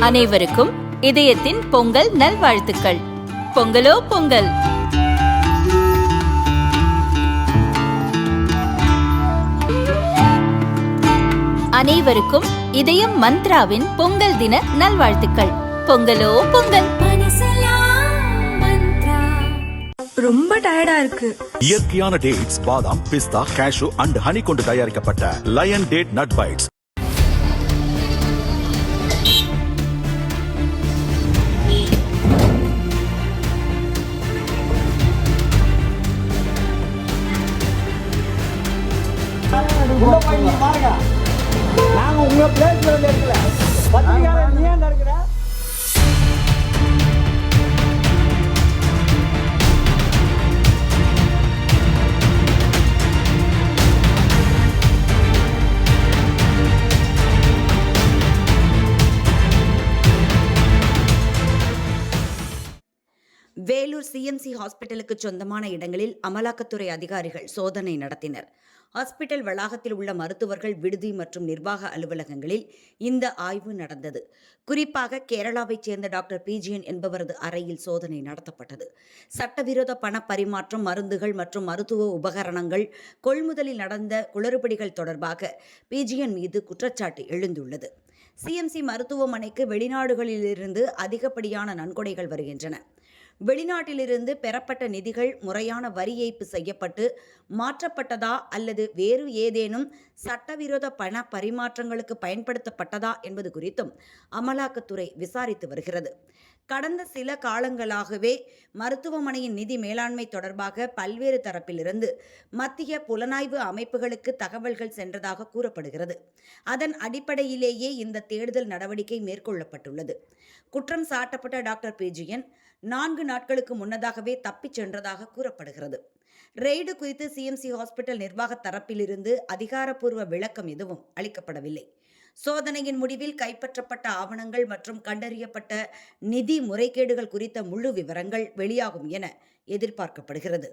அனைவருக்கும் இதயத்தின் பொங்கல் நல்வாழ்த்துக்கள். பொங்கலோ பொங்கல். அனைவருக்கும் இதயம் மந்த்ராவின் பொங்கல் தின நல்வாழ்த்துக்கள். பொங்கலோ பொங்கல். ரொம்ப டயர்டா இருக்கு. இயற்கையான டேட்ஸ், பாதாம், பிஸ்தா, கேஷு அண்ட் ஹனி கொண்டு தயாரிக்கப்பட்ட லயன் டேட் நட் பைட்ஸ். நாங்க உங்க பிளேஸ்ல இருக்கல பத்திரிகையாளர் நீ ஏன் இருக்கிற? வேலூர் சிஎம்சி ஹாஸ்பிட்டலுக்கு சொந்தமான இடங்களில் அமலாக்கத்துறை அதிகாரிகள் சோதனை நடத்தினர். ஹாஸ்பிட்டல் வளாகத்தில் உள்ள மருத்துவர்கள் விடுதி மற்றும் நிர்வாக அலுவலகங்களில் இந்த ஆய்வு நடந்தது. குறிப்பாக கேரளாவைச் சேர்ந்த டாக்டர் பிஜிஎன் என்பவரது அறையில் சோதனை நடத்தப்பட்டது. சட்டவிரோத பண பரிமாற்றம், மருந்துகள் மற்றும் மருத்துவ உபகரணங்கள் கொள்முதலில் நடந்த குளறுபடிகள் தொடர்பாக பிஜிஎன் மீது குற்றச்சாட்டு எழுந்துள்ளது. சிஎம்சி மருத்துவமனைக்கு வெளிநாடுகளிலிருந்து அதிகப்படியான நன்கொடைகள் வருகின்றன. வெளிநாட்டிலிருந்து பெறப்பட்ட நிதிகள் முறையான வரி ஏய்ப்பு செய்யப்பட்டு மாற்றப்பட்டதா அல்லது வேறு ஏதேனும் சட்டவிரோத பண பரிமாற்றங்களுக்கு பயன்படுத்தப்பட்டதா என்பது குறித்தும் அமலாக்கத்துறை விசாரித்து வருகிறது. கடந்த சில காலங்களாகவே மருத்துவமனையின் நிதி மேலாண்மை தொடர்பாக பல்வேறு தரப்பிலிருந்து மத்திய புலனாய்வு அமைப்புகளுக்கு தகவல்கள் சென்றதாக கூறப்படுகிறது. அதன் அடிப்படையிலேயே இந்த தேடுதல் நடவடிக்கை மேற்கொள்ளப்பட்டுள்ளது. குற்றம் சாட்டப்பட்ட டாக்டர் பிஜிஎன் 4 நாட்களுக்கு முன்னதாகவே தப்பிச் சென்றதாக கூறப்படுகிறது. ரெய்டு குறித்து சிஎம்சி ஹாஸ்பிட்டல் நிர்வாக தரப்பிலிருந்து அதிகாரப்பூர்வ விளக்கம் எதுவும் அளிக்கப்படவில்லை. சோதனையின் முடிவில் கைப்பற்றப்பட்ட ஆவணங்கள் மற்றும் கண்டறியப்பட்ட நிதி முறைகேடுகள் குறித்த முழு விவரங்கள் வெளியாகும் என எதிர்பார்க்கப்படுகிறது.